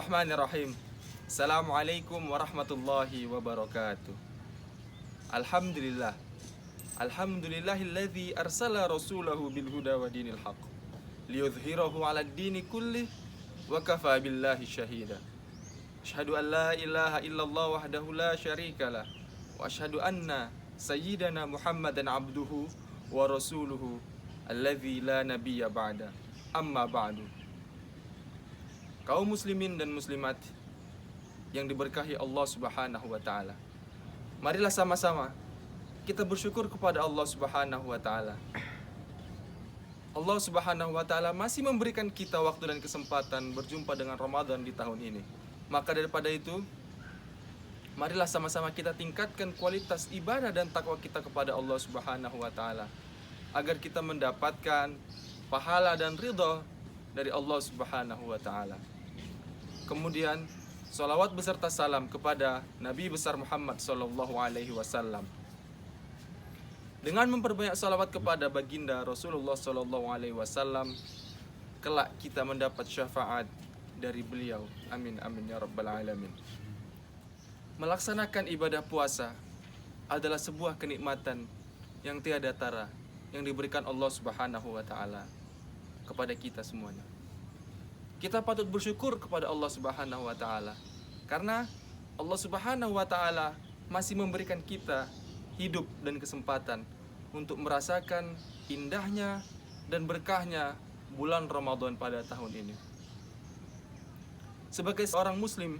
Bismillahirrahmanirrahim. Assalamualaikum warahmatullahi wabarakatuh. Alhamdulillah. Alhamdulillahilladzi arsala rasulahu bil huda wa dinil haq liyudhhirahu 'alad dini kullih wa kafa billahi syahida. Asyhadu an la ilaha illallah wahdahu la syarikalah wa asyhadu anna sayyidana Muhammadan abduhu wa rasuluhu alladzi la nabiyya ba'da. Amma ba'du. Kaum muslimin dan muslimat yang diberkahi Allah Subhanahu wa taala. Marilah sama-sama kita bersyukur kepada Allah Subhanahu wa taala. Allah Subhanahu wa taala masih memberikan kita waktu dan kesempatan berjumpa dengan Ramadan di tahun ini. Maka daripada itu, marilah sama-sama kita tingkatkan kualitas ibadah dan takwa kita kepada Allah Subhanahu wa taala agar kita mendapatkan pahala dan ridha dari Allah Subhanahu wa taala. Kemudian salawat beserta salam kepada Nabi besar Muhammad sallallahu alaihi wasallam. Dengan memperbanyak salawat kepada baginda Rasulullah sallallahu alaihi wasallam, kelak kita mendapat syafaat dari beliau. Amin amin ya rabbal alamin. Melaksanakan ibadah puasa adalah sebuah kenikmatan yang tiada tara yang diberikan Allah Subhanahu wa taala kepada kita semuanya. Kita patut bersyukur kepada Allah Subhanahu wa taala karena Allah Subhanahu wa taala masih memberikan kita hidup dan kesempatan untuk merasakan indahnya dan berkahnya bulan Ramadan pada tahun ini. Sebagai seorang muslim,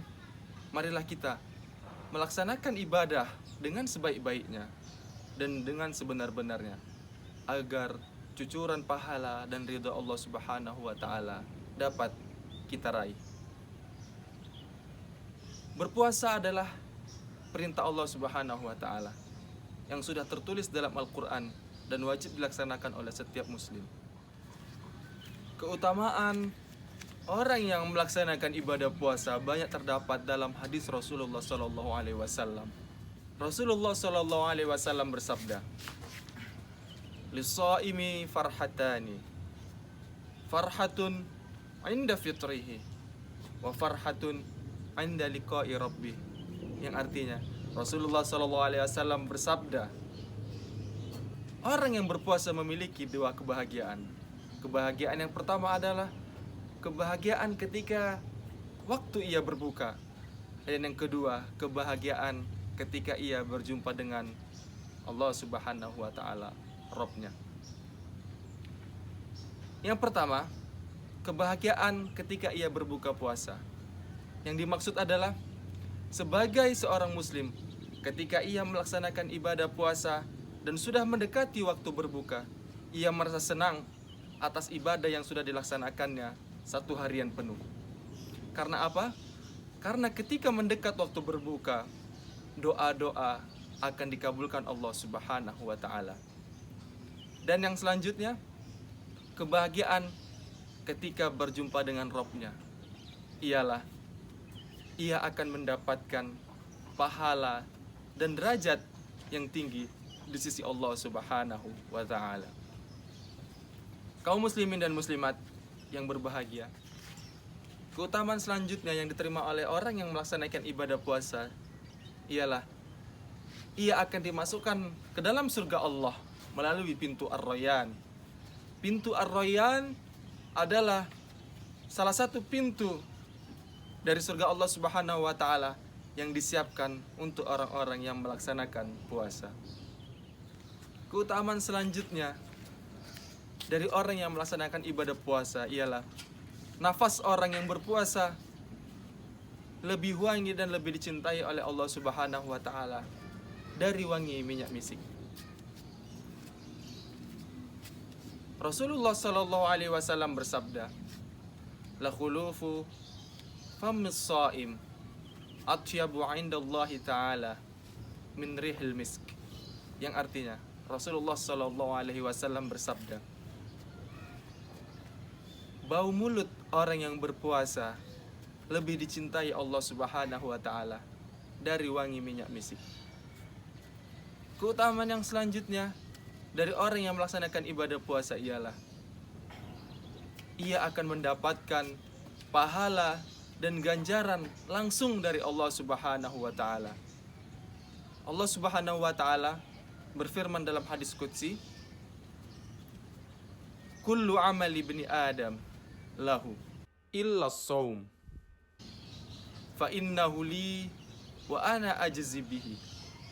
marilah kita melaksanakan ibadah dengan sebaik-baiknya dan dengan sebenar-benarnya agar cucuran pahala dan ridha Allah Subhanahu wa taala dapat kita raih. Berpuasa adalah perintah Allah Subhanahu wa taala yang sudah tertulis dalam Al-Qur'an dan wajib dilaksanakan oleh setiap muslim. Keutamaan orang yang melaksanakan ibadah puasa banyak terdapat dalam hadis Rasulullah sallallahu alaihi wasallam. Rasulullah sallallahu alaihi wasallam bersabda, "Lis-shaimi farhatani. Farhatun 'inda fitrihi wa farhatun 'inda liqa'i rabbih." Yang artinya Rasulullah SAW bersabda, orang yang berpuasa memiliki dua kebahagiaan. Kebahagiaan yang pertama adalah kebahagiaan ketika waktu ia berbuka, dan yang kedua kebahagiaan ketika ia berjumpa dengan Allah Subhanahu wa taala, Rabb-nya. Yang pertama, kebahagiaan ketika ia berbuka puasa. Yang dimaksud adalah sebagai seorang muslim, ketika ia melaksanakan ibadah puasa dan sudah mendekati waktu berbuka, ia merasa senang atas ibadah yang sudah dilaksanakannya satu harian penuh. Karena apa? Karena ketika mendekat waktu berbuka, doa-doa akan dikabulkan Allah Subhanahu wa taala. Dan yang selanjutnya, kebahagiaan ketika berjumpa dengan Rabb-nya ialah ia akan mendapatkan pahala dan derajat yang tinggi di sisi Allah Subhanahu wa taala. Kaum muslimin dan muslimat yang berbahagia, keutamaan selanjutnya yang diterima oleh orang yang melaksanakan ibadah puasa ialah ia akan dimasukkan ke dalam surga Allah melalui pintu Ar-Rayyan. Pintu Ar-Rayyan adalah salah satu pintu dari surga Allah Subhanahu wa taala yang disiapkan untuk orang-orang yang melaksanakan puasa. Keutamaan selanjutnya dari orang yang melaksanakan ibadah puasa ialah nafas orang yang berpuasa lebih wangi dan lebih dicintai oleh Allah Subhanahu wa taala dari wangi minyak misik. Rasulullah sallallahu alaihi wasallam bersabda, "La khulufu fammis shaim atyabu 'indallahi ta'ala min rihil misk." Yang artinya Rasulullah sallallahu alaihi wasallam bersabda, bau mulut orang yang berpuasa lebih dicintai Allah Subhanahu wa taala dari wangi minyak misik. Keutamaan yang selanjutnya dari orang yang melaksanakan ibadah puasa ialah ia akan mendapatkan pahala dan ganjaran langsung dari Allah Subhanahu wa taala. Allah Subhanahu wa taala berfirman dalam hadis qudsi, "Kullu amali ibni Adam lahu illa shaum fa innahu li wa ana ajzi bihi."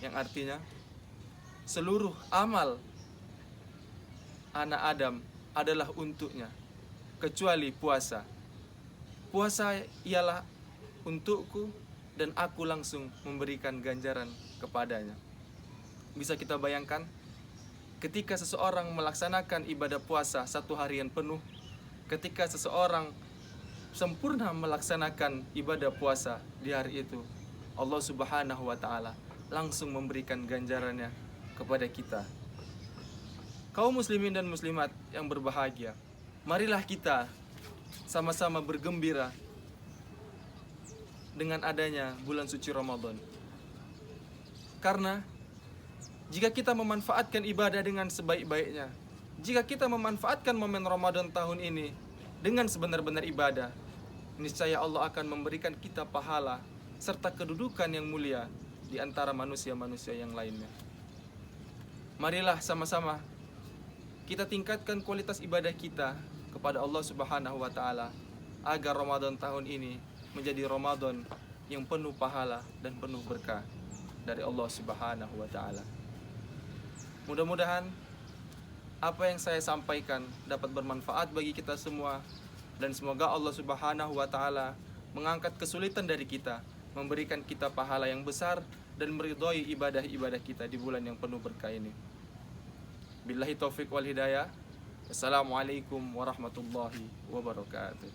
Yang artinya, seluruh amal anak Adam adalah untuknya kecuali puasa. Puasa ialah untukku dan aku langsung memberikan ganjaran kepadanya. Bisa kita bayangkan, ketika seseorang melaksanakan ibadah puasa 1 harian penuh, ketika seseorang sempurna melaksanakan ibadah puasa di hari itu, Allah Subhanahu wa taala langsung memberikan ganjarannya kepada kita. Kaum muslimin dan muslimat yang berbahagia, marilah kita sama-sama bergembira dengan adanya bulan suci Ramadan. Karena jika kita memanfaatkan ibadah dengan sebaik-baiknya, jika kita memanfaatkan momen Ramadan tahun ini dengan sebenar-benar ibadah, niscaya Allah akan memberikan kita pahala serta kedudukan yang mulia di antara manusia-manusia yang lainnya. Marilah sama-sama kita tingkatkan kualitas ibadah kita kepada Allah Subhanahu wa taala agar Ramadan tahun ini menjadi Ramadan yang penuh pahala dan penuh berkah dari Allah Subhanahu wa taala. Mudah-mudahan apa yang saya sampaikan dapat bermanfaat bagi kita semua, dan semoga Allah Subhanahu wa taala mengangkat kesulitan dari kita, memberikan kita pahala yang besar dan meridhoi ibadah-ibadah kita di bulan yang penuh berkah ini. Billahi taufik wal hidayah. Assalamualaikum warahmatullahi wabarakatuh.